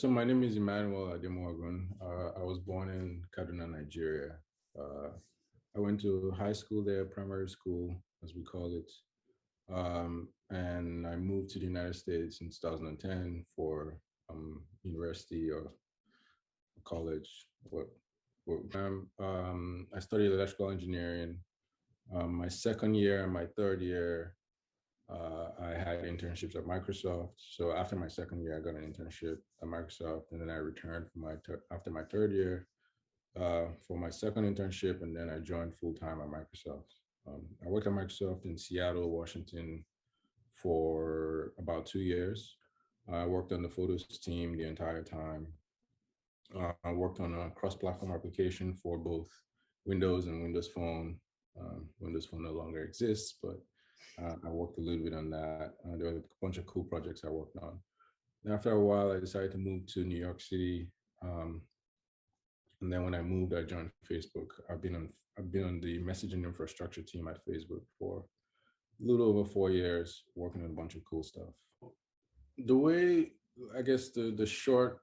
So my name is Emmanuel Ademogun. I was born in Kaduna, Nigeria. Uh, I went to high school there, primary school, as we call it. And I moved to the United States in 2010 for university or college. I studied electrical engineering. My second year and my third year, I had internships at Microsoft. So after my second year, I got an internship at Microsoft, and then I returned for after my third year for my second internship, and then I joined full time at Microsoft. I worked at Microsoft in Seattle, Washington, for about 2 years. I worked on the photos team the entire time. I worked on a cross-platform application for both Windows and Windows Phone. Windows Phone no longer exists, but I worked a little bit on that. There were a bunch of cool projects I worked on. And after a while, I decided to move to New York City. And then when I moved, I joined Facebook. I've been on the messaging infrastructure team at Facebook for a little over 4 years, working on a bunch of cool stuff. The way, I guess, the short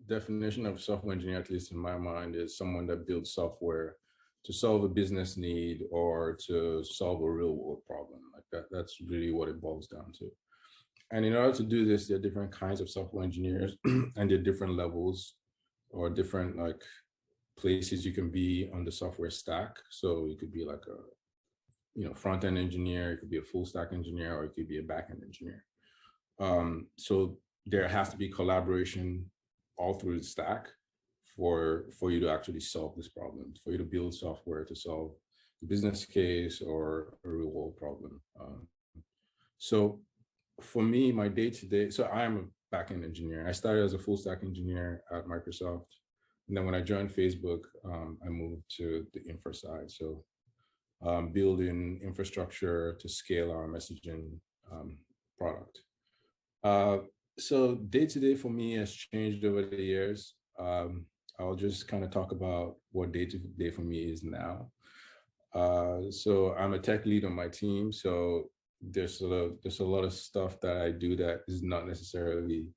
definition of software engineer, at least in my mind, is someone that builds software to solve a business need or to solve a real world problem. Like that's really what it boils down to. And in order to do this, there are different kinds of software engineers and there are different levels or different like places you can be on the software stack. So you could be like a front-end engineer, it could be a full stack engineer, or it could be a back-end engineer. So there has to be collaboration all through the stack for you to actually solve this problem, for you to build software to solve the business case or a real world problem. So for me, my day-to-day, so I am a backend engineer. I started as a full stack engineer at Microsoft. And then when I joined Facebook, I moved to the infra side. So building infrastructure to scale our messaging product. So day-to-day for me has changed over the years. I'll just kind of talk about what day-to-day for me is now. So I'm a tech lead on my team. So there's a lot of stuff that I do that is not necessarily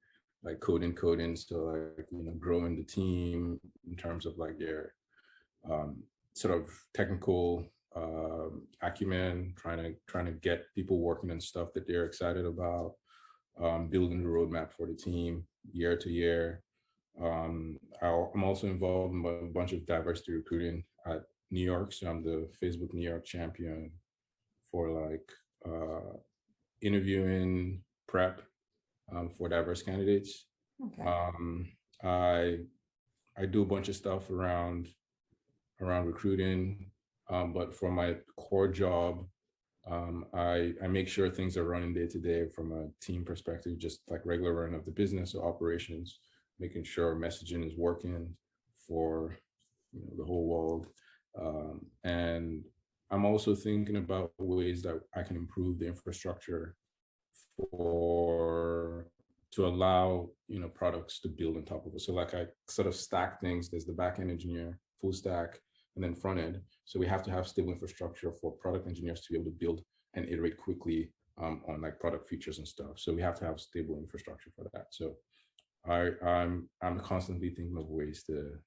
like coding. So like, growing the team in terms of like their sort of technical acumen, trying to get people working on stuff that they're excited about, building the roadmap for the team year to year. I'm also involved in a bunch of diversity recruiting at New York. So I'm the Facebook New York champion for like interviewing prep for diverse candidates. Okay. I do a bunch of stuff around recruiting, but for my core job, I make sure things are running day to day from a team perspective, just like regular run of the business or operations, making sure messaging is working for the whole world. And I'm also thinking about ways that I can improve the infrastructure to allow products to build on top of it. So like I sort of stack things. There's the backend engineer, full stack, and then front end. So we have to have stable infrastructure for product engineers to be able to build and iterate quickly on like product features and stuff. So we have to have stable infrastructure for that. So I'm constantly thinking of ways to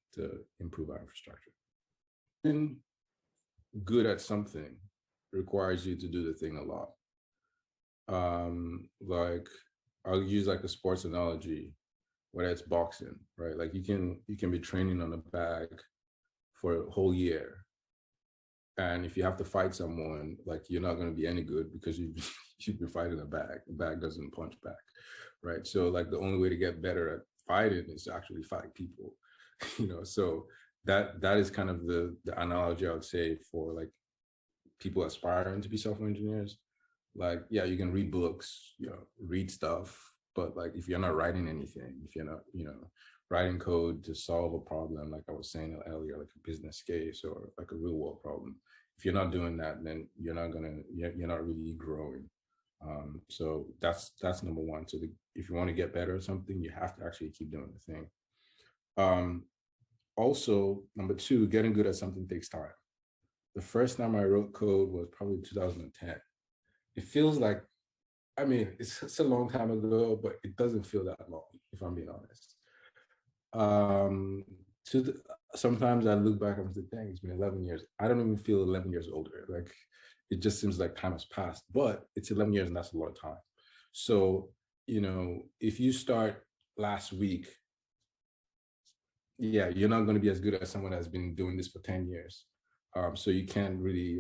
improve our infrastructure. Being good at something requires you to do the thing a lot. Like I'll use like a sports analogy, whether it's boxing, right? Like you can be training on a bag for a whole year, and if you have to fight someone, like you're not going to be any good because you've been fighting a bag. The bag doesn't punch back, right? So like the only way to get better at fighting is to actually fight people, So that is kind of the analogy I would say for like people aspiring to be software engineers. Like, yeah, you can read books, read stuff, but like if you're not writing anything, if you're not, writing code to solve a problem, like I was saying earlier, like a business case or like a real world problem, if you're not doing that, then you're not really growing. So that's number one. So if you want to get better at something, you have to actually keep doing the thing. Also, number two, getting good at something takes time. The first time I wrote code was probably 2010. It feels like I mean, it's a long time ago, but it doesn't feel that long, if I'm being honest. Um, to the, Sometimes I look back and I think, dang, it's been 11 years. I don't even feel 11 years older. Like it just seems like time has passed, but it's 11 years and that's a lot of time. So, if you start last week, yeah, you're not going to be as good as someone that's been doing this for 10 years. So you can't really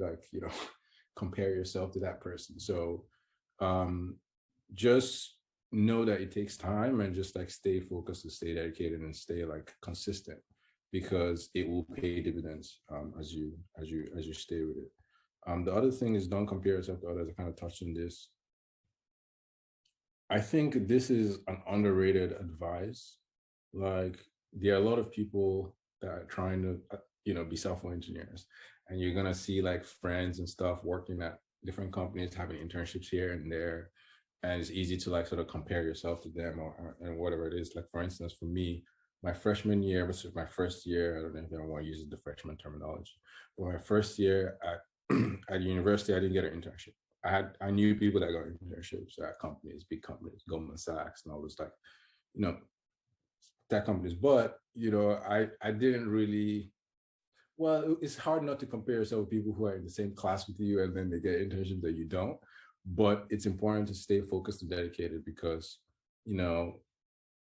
compare yourself to that person. So um, just know that it takes time and just like stay focused and stay dedicated and stay like consistent because it will pay dividends as you stay with it. The other thing is don't compare yourself to others. I kind of touched on this. I think this is an underrated advice. Like there are a lot of people that are trying to, be software engineers, and you're gonna see like friends and stuff working at different companies, having internships here and there, and it's easy to like sort of compare yourself to them or and whatever it is. Like for instance, for me, my freshman year versus my first year, I don't know if everyone uses the freshman terminology, but my first year at at university, I didn't get an internship. I knew people that got internships at companies, big companies, Goldman Sachs, and all those like, you know, tech companies. But I didn't really. Well, it's hard not to compare yourself with people who are in the same class with you, and then they get internships that you don't. But it's important to stay focused and dedicated because you know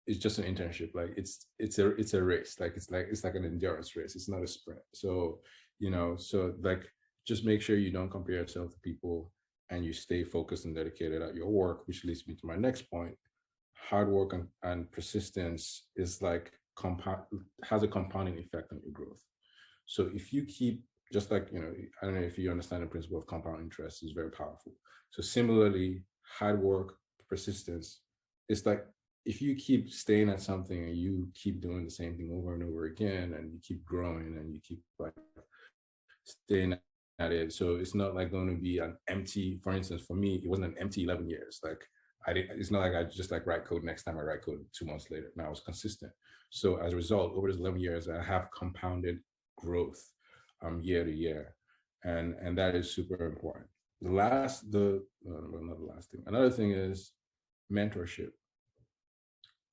it's just an internship. Like it's a race. Like it's like an endurance race. It's not a sprint. So like just make sure you don't compare yourself to people and you stay focused and dedicated at your work, which leads me to my next point. Hard work and persistence is like compound has a compounding effect on your growth. So if you keep just like, I don't know if you understand the principle of compound interest is very powerful. So similarly, hard work, persistence, it's like if you keep staying at something and you keep doing the same thing over and over again and you keep growing and you keep like staying at it. So it's not like going to be an empty, for instance, for me, it wasn't an empty 11 years. Like it's not like I just like write code next time I write code 2 months later. Now I was consistent. So as a result, over those 11 years, I have compounded growth year to year. And that is super important. Not the last thing. Another thing is mentorship.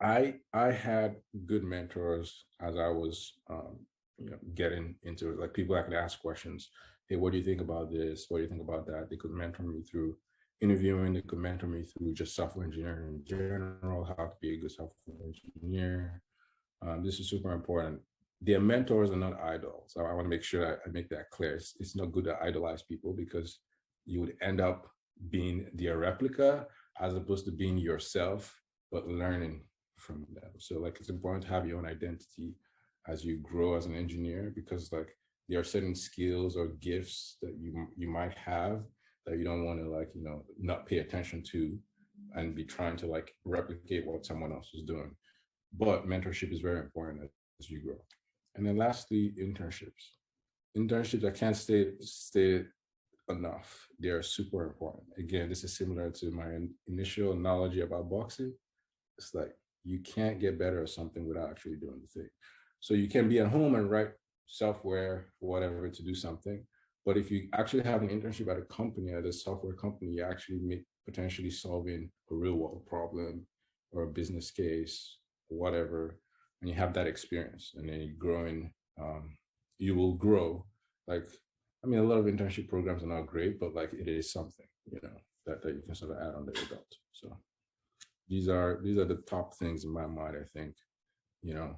I had good mentors as I was getting into it. Like people I could ask questions. Hey, what do you think about this? What do you think about that? They could mentor me through interviewing. They could mentor me through just software engineering in general, how to be a good software engineer. This is super important. Their mentors are not idols. So I want to make sure I make that clear. It's not good to idolize people because you would end up being their replica as opposed to being yourself, but learning from them. So like it's important to have your own identity as you grow as an engineer because like there are certain skills or gifts that you might have that you don't want to like, not pay attention to and be trying to like replicate what someone else is doing. But mentorship is very important as you grow. And then lastly, internships. Internships, I can't state enough. They are super important. Again, this is similar to my initial analogy about boxing. It's like you can't get better at something without actually doing the thing. So you can be at home and write software, whatever, to do something. But if you actually have an internship at a company, at a software company, you actually potentially solving a real world problem or a business case, whatever, and you have that experience, and then you're growing. You will grow. Like, I mean, a lot of internship programs are not great, but like it is something, that you can sort of add on to your belt. So these are the top things in my mind. I think, you know,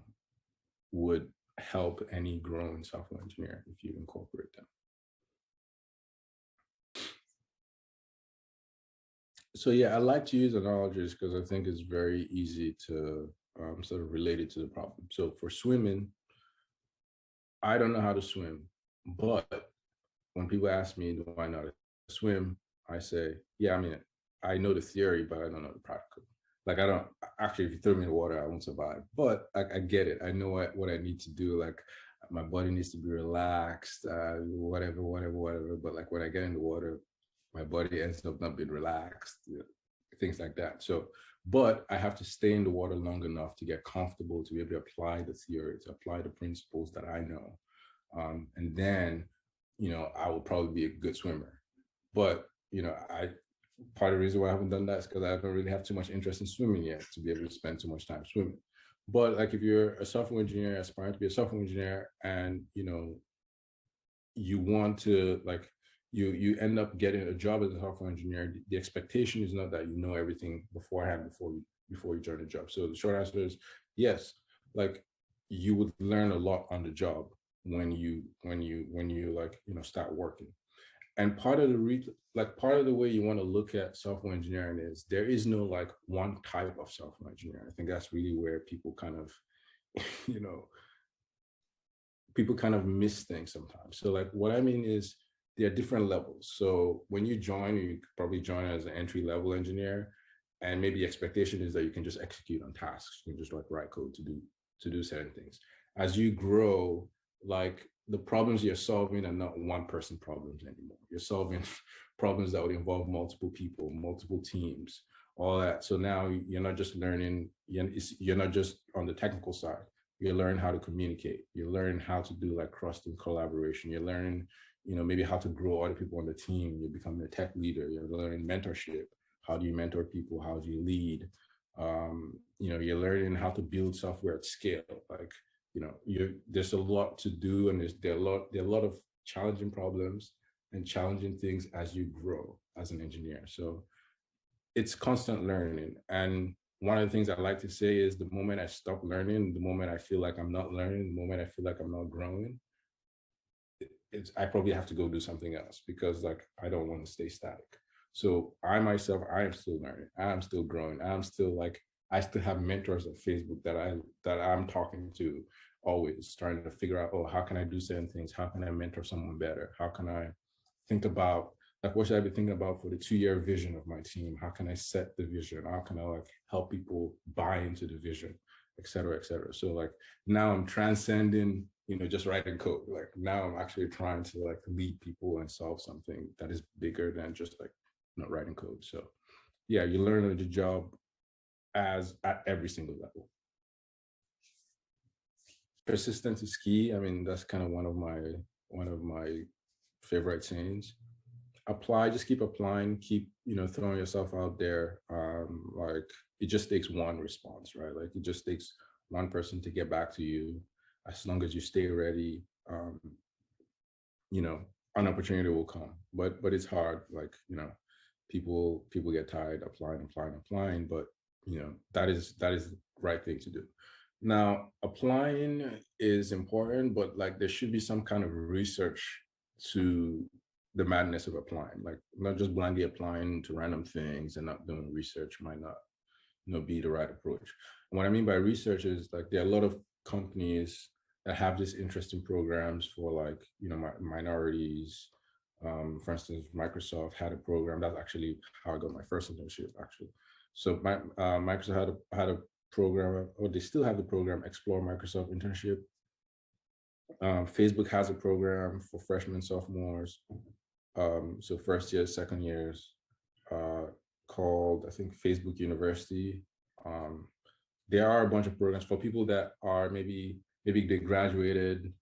would help any growing software engineer if you incorporate them. So yeah, I like to use analogies because I think it's very easy to sort of relate it to the problem. So for swimming, I don't know how to swim, but when people ask me, do I know how to swim? I say, yeah, I mean, I know the theory, but I don't know the practical. Like I don't actually, if you throw me in the water, I won't survive. But I get it. I know what I need to do. Like my body needs to be relaxed, whatever. But like when I get in the water, my body ends up not being relaxed, things like that. So, but I have to stay in the water long enough to get comfortable to be able to apply the theory, to apply the principles that I know. And then, I will probably be a good swimmer. But, part of the reason why I haven't done that is because I don't really have too much interest in swimming yet to be able to spend too much time swimming. But like if you're a software engineer, aspiring to be a software engineer, and you want to like you end up getting a job as a software engineer, the expectation is not that you know everything beforehand before you join the job. So the short answer is yes, like you would learn a lot on the job when you like start working. And part of part of the way you want to look at software engineering is there is no like one type of software engineer. I think that's really where people kind of you know people kind of miss things sometimes. So like what I mean is there are different levels. So when you join, you probably join as an entry level engineer, and maybe the expectation is that you can just execute on tasks. You can just like write code to do certain things. As you grow, like the problems you're solving are not one person problems anymore. You're solving problems that would involve multiple people, multiple teams, all that. So now you're not just learning, you're not just on the technical side. You learn how to communicate. You learn how to do like cross-team collaboration. You learn, maybe how to grow other people on the team. You're becoming a tech leader. You're learning mentorship. How do you mentor people? How do you lead? You're learning how to build software at scale. Like, there's a lot to do, and there are a lot of challenging problems and challenging things as you grow as an engineer. So it's constant learning. And one of the things I like to say is the moment I stop learning, the moment I feel like I'm not learning, the moment I feel like I'm not growing, I probably have to go do something else because like I don't want to stay static. So I myself, I am still learning. I'm still growing. I still have mentors at Facebook that I'm talking to always, trying to figure out, oh, how can I do certain things? How can I mentor someone better? How can I think about like what should I be thinking about for the 2-year vision of my team? How can I set the vision? How can I like help people buy into the vision, et cetera, et cetera. So like now I'm transcending, just writing code. Like now I'm actually trying to like lead people and solve something that is bigger than just like not writing code. So yeah, you learn on the job as at every single level. Persistence is key. I mean, that's kind of one of my favorite sayings. Apply, just keep applying, keep throwing yourself out there. Like it just takes one response, right? Like it just takes one person to get back to you. As long as you stay ready, you know an opportunity will come. But it's hard. Like people get tired applying, but that is the right thing to do. Now applying is important, but like there should be some kind of research to the madness of applying. Like not just blindly applying to random things and not doing research might not be the right approach. And what I mean by research is like there are a lot of companies that have these interesting programs for like minorities. For instance, Microsoft had a program. That's actually how I got my first internship. Actually, so Microsoft had a program, or they still have the program, Explore Microsoft Internship. Facebook has a program for freshmen, sophomores, so first years, second years, uh, called I think Facebook University. Um, there are a bunch of programs for people that are maybe they graduated,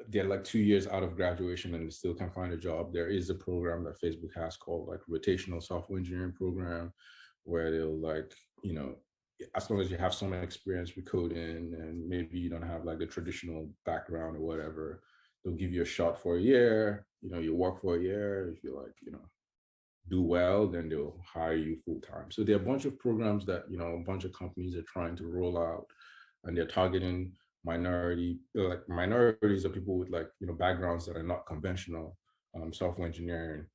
they're like 2 years out of graduation and they still can't find a job. There is a program that Facebook has called like rotational software engineering program, where they'll like, you know, as long as you have some experience with coding and maybe you don't have like the traditional background or whatever, they'll give you a shot for a year. You work for a year. If you like, do well, then they'll hire you full time. So there are a bunch of programs that a bunch of companies are trying to roll out, and they're targeting minorities or people with like backgrounds that are not conventional, software engineering.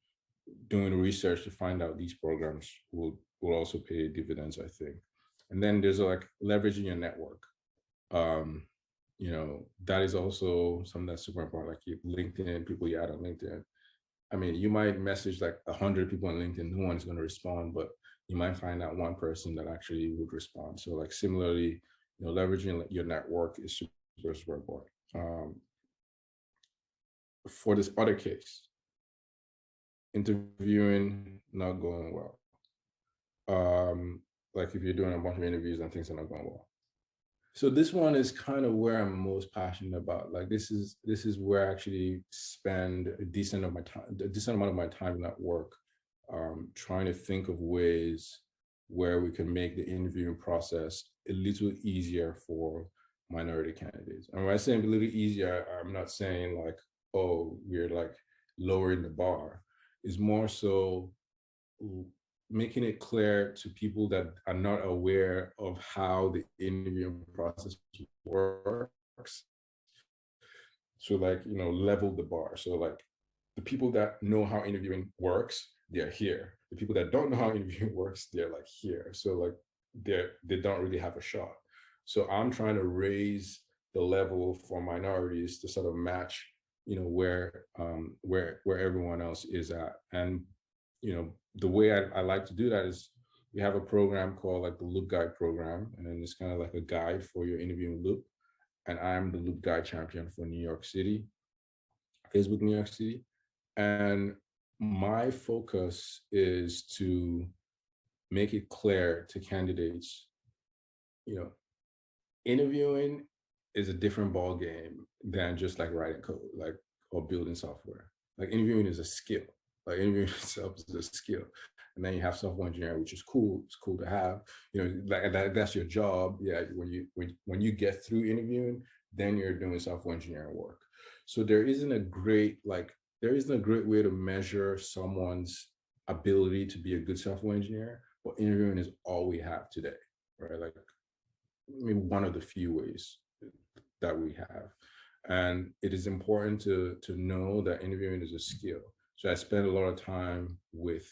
Doing research to find out these programs will also pay dividends, I think. And then there's like leveraging your network. Um, that is also something that's super important. Like LinkedIn, people you add on LinkedIn. I mean, you might message like 100 people on LinkedIn, no one's going to respond, but you might find out one person that actually would respond. So like similarly, leveraging your network is super, super important. For this other case, interviewing not going well. Like if you're doing a bunch of interviews and things are not going well. So this one is kind of where I'm most passionate about. Like this is where I actually spend a decent amount of my time in that work. trying to think of ways where we can make the interviewing process a little easier for minority candidates. And when I say a little easier, I'm not saying like, oh, we're like lowering the bar. It's more so making it clear to people that are not aware of how the interviewing process works. So like, level the bar. So like the people that know how interviewing works, they're here. The people that don't know how interviewing works, they're like here. So like they don't really have a shot. So I'm trying to raise the level for minorities to sort of match, where everyone else is at. And the way I like to do that is we have a program called like the Loop Guide program, and it's kind of like a guide for your interviewing loop. And I'm the Loop Guide champion for New York City, Facebook New York City. And my focus is to make it clear to candidates, interviewing is a different ball game than just like writing code, like or building software. Like interviewing is a skill. Like interviewing itself is a skill. And then you have software engineering, which is cool. It's cool to have. Like that's your job. Yeah, when you get through interviewing, then you're doing software engineering work. So there isn't a great way to measure someone's ability to be a good software engineer, but interviewing is all we have today, right? Like maybe one of the few ways that we have. And it is important to know that interviewing is a skill. So I spend a lot of time with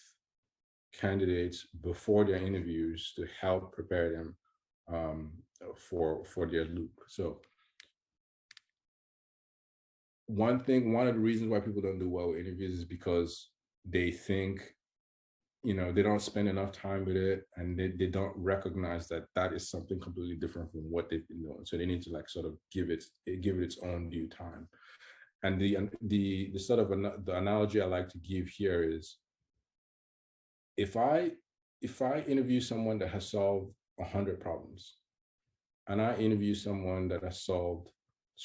candidates before their interviews to help prepare them for their loop. So one of the reasons why people don't do well with interviews is because they think, they don't spend enough time with it, and they don't recognize that is something completely different from what they've been doing. So they need to like sort of give it its own due time. And the sort of the analogy I like to give here is, if I interview someone that has solved 100 problems, and I interview someone that has solved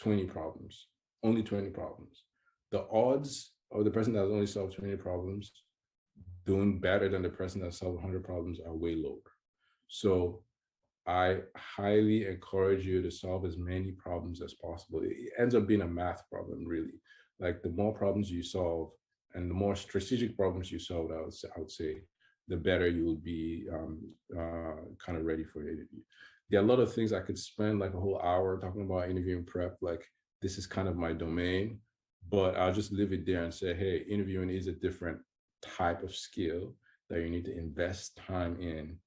20 problems, only 20 problems, the odds of the person that has only solved 20 problems doing better than the person that solved 100 problems are way lower. So I highly encourage you to solve as many problems as possible. It ends up being a math problem, really. Like the more problems you solve and the more strategic problems you solve, I would say, the better you will be kind of ready for the interview. There are a lot of things I could spend like a whole hour talking about interviewing prep. Like this is kind of my domain, but I'll just leave it there and say, hey, interviewing is a different type of skill that you need to invest time in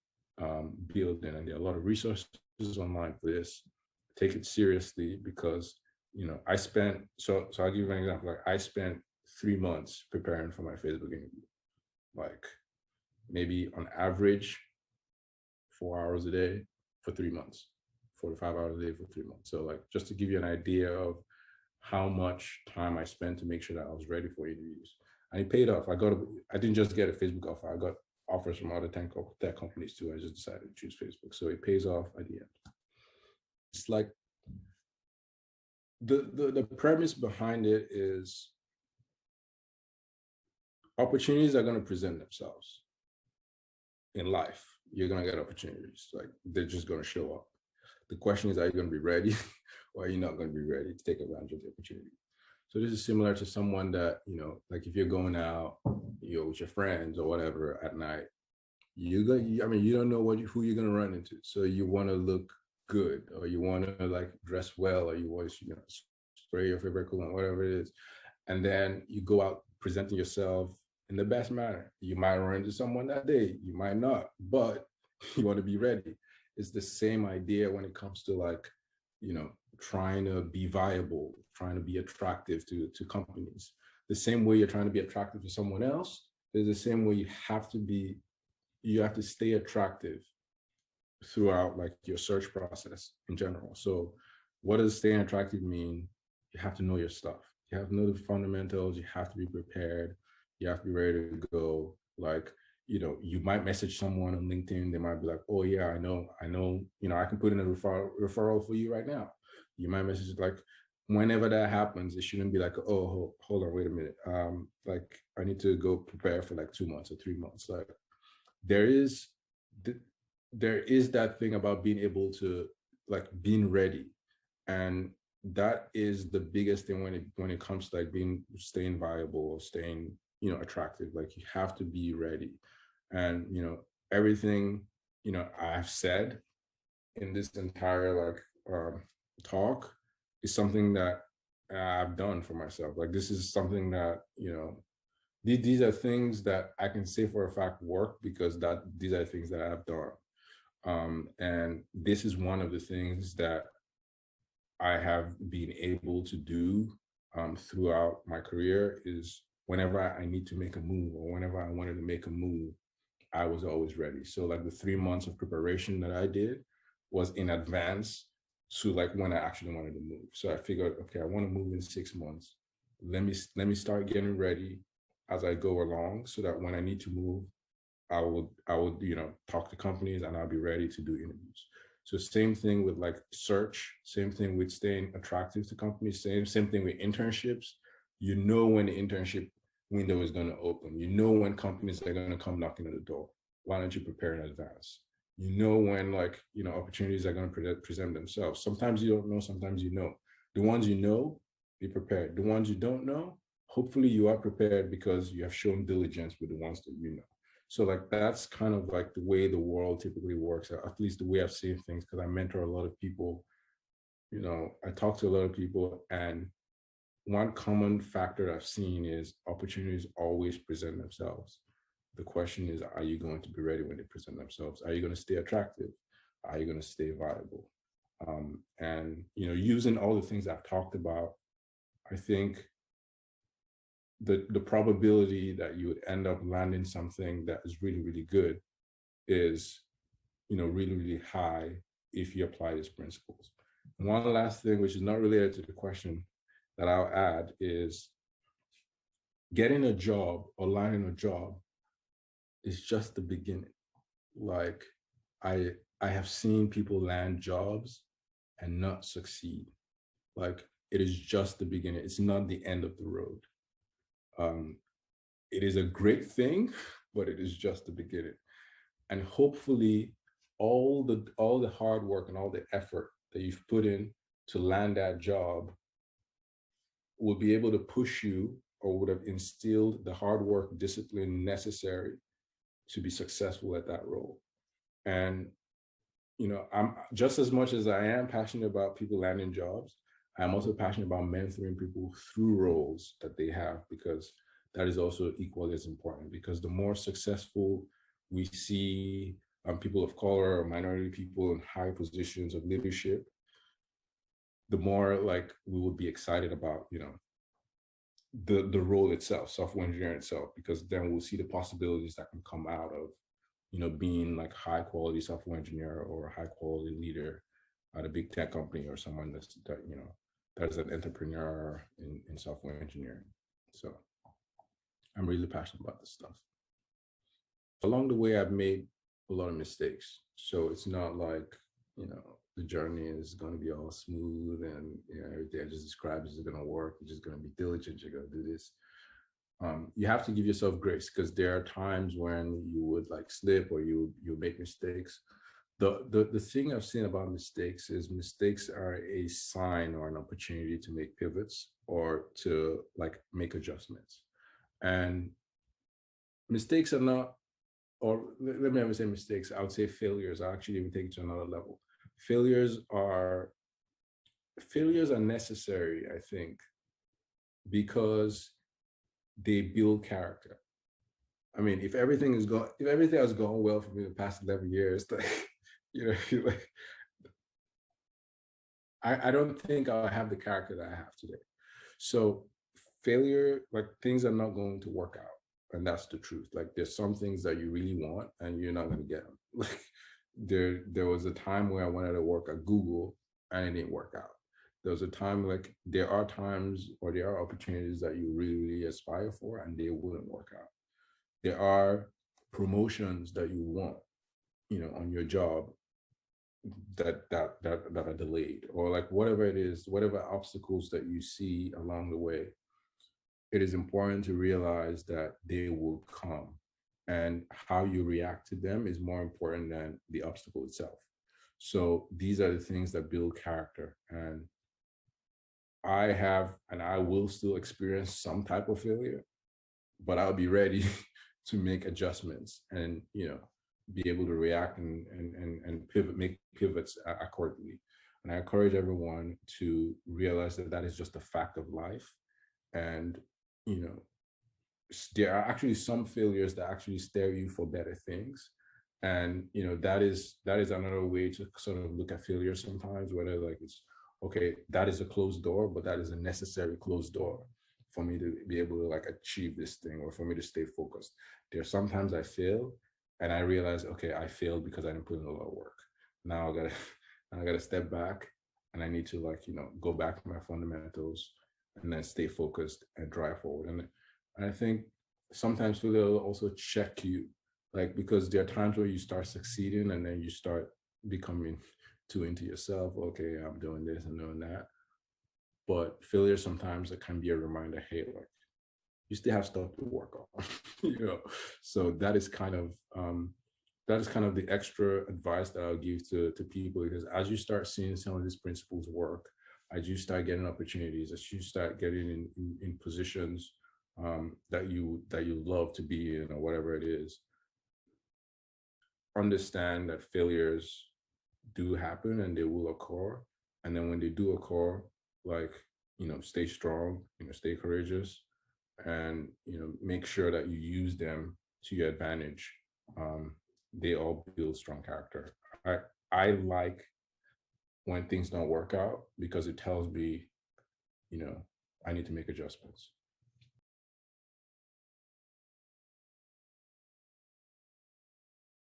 building. And there are a lot of resources online for this. Take it seriously, because I spent so I'll give you an example. Like I spent 3 months preparing for my Facebook interview. Like maybe on average 4 hours a day for 3 months, 4 to 5 hours a day for 3 months. So like just to give you an idea of how much time I spent to make sure that I was ready for interviews. And it paid off. I didn't just get a Facebook offer. I got offers from other tech companies too. I just decided to choose Facebook. So it pays off at the end. It's like the premise behind it is opportunities are going to present themselves in life. You're going to get opportunities. Like they're just going to show up. The question is, are you going to be ready or are you not going to be ready to take advantage of the opportunity? So this is similar to someone that, like if you're going out, with your friends or whatever at night, you don't know who you're going to run into. So you want to look good, or you want to like dress well, or you want to, spray your favorite cologne, whatever it is. And then you go out presenting yourself in the best manner. You might run into someone that day, you might not, but you want to be ready. It's the same idea when it comes to like, trying to be viable, trying to be attractive to companies. The same way you're trying to be attractive to someone else, there's the same way you have to stay attractive throughout like your search process in general. So what does staying attractive mean? You have to know your stuff. You have to know the fundamentals. You have to be prepared. You have to be ready to go. Like, you might message someone on LinkedIn. They might be like, oh yeah, I know, I can put in a referral for you right now. You might message like, whenever that happens, it shouldn't be like, oh, hold on, wait a minute. Like I need to go prepare for like 2 months or 3 months. Like there is, there is that thing about being able to like being ready, and that is the biggest thing when it comes to like being staying viable or staying attractive. Like you have to be ready, and everything I've said in this entire like talk is something that I've done for myself. Like this is something that these are things that I can say for a fact work because that these are things that I've done. And this is one of the things that I have been able to do throughout my career is whenever I need to make a move or whenever I wanted to make a move, I was always ready. So like the 3 months of preparation that I did was in advance to like when I actually wanted to move. So I figured, okay, I want to move in 6 months. Let me start getting ready as I go along so that when I need to move, I would talk to companies and I'll be ready to do interviews. So same thing with like search, same thing with staying attractive to companies, same thing with internships. You know when the internship window is going to open. You know when companies are going to come knocking at the door. Why don't you prepare in advance? You know when like opportunities are going to present themselves. Sometimes you don't know, sometimes you know. The ones you know, be prepared. The ones you don't know, hopefully you are prepared because you have shown diligence with the ones that you know. So like that's kind of like the way the world typically works, at least the way I've seen things, because I mentor a lot of people. I talk to a lot of people, and one common factor I've seen is opportunities always present themselves. The question is, are you going to be ready when they present themselves? Are you going to stay attractive? Are you going to stay viable? And using all the things I've talked about, I think the probability that you would end up landing something that is really, really good is really, really high if you apply these principles. And one last thing, which is not related to the question that I'll add, is getting a job or landing a job is just the beginning. Like I have seen people land jobs and not succeed. Like it is just the beginning. It's not the end of the road. It is a great thing, but it is just the beginning. And hopefully all the hard work and all the effort that you've put in to land that job will be able to push you or would have instilled the hard work, discipline necessary to be successful at that role. And I'm just as much as I am passionate about people landing jobs, I'm also passionate about mentoring people through roles that they have, because that is also equally as important. Because the more successful we see people of color or minority people in high positions of leadership, the more like we would be excited about the role itself, software engineering itself, because then we'll see the possibilities that can come out of being like high quality software engineer or a high quality leader at a big tech company, or someone that's an entrepreneur in software engineering. So I'm really passionate about this stuff. Along the way, I've made a lot of mistakes. So it's not like, the journey is going to be all smooth and everything I just described is going to work. You're just going to be diligent. You're going to do this. You have to give yourself grace, because there are times when you would like slip or you make mistakes. The thing I've seen about mistakes is mistakes are a sign or an opportunity to make pivots or to like make adjustments. And mistakes are not, or let me never say mistakes, I would say failures. I actually even take it to another level. Failures are necessary, I think, because they build character. I mean, if everything has gone well for me the past 11 years, like, like, I don't think I'll have the character that I have today. So failure, like things are not going to work out. And that's the truth. Like there's some things that you really want and you're not going to get them. Like there was a time where I wanted to work at Google and it didn't work out. There was a time, like there are times or there are opportunities that you really, really aspire for and they wouldn't work out. There are promotions that you want, on your job that are delayed, or like whatever it is, whatever obstacles that you see along the way, it is important to realize that they will come, and how you react to them is more important than the obstacle itself. So these are the things that build character. And I have and I will still experience some type of failure, but I'll be ready to make adjustments, and be able to react, and pivot, make pivots accordingly. And I encourage everyone to realize that that is just a fact of life. And you know there are actually some failures that actually stare you for better things. And that is another way to sort of look at failure sometimes, whether like it's okay, that is a closed door, but that is a necessary closed door for me to be able to like achieve this thing, or for me to stay focused. There's sometimes I fail, and I realize, okay, I failed because I didn't put in a lot of work. Now I gotta I gotta step back, and I need to like go back to my fundamentals, and then stay focused and drive forward. And I think sometimes failure will also check you, like, because there are times where you start succeeding, and then you start becoming too into yourself. Okay, I'm doing this and doing that. But failure sometimes it can be a reminder, hey, like, you still have stuff to work on. you know. So that is kind of the extra advice that I'll give to people, because as you start seeing some of these principles work, as you start getting opportunities, as you start getting in positions that you love to be in, or whatever it is, understand that failures do happen and they will occur. And then when they do occur, like, stay strong, stay courageous, and make sure that you use them to your advantage. um, they all build strong character. I like when things don't work out, because it tells me, you know I need to make adjustments.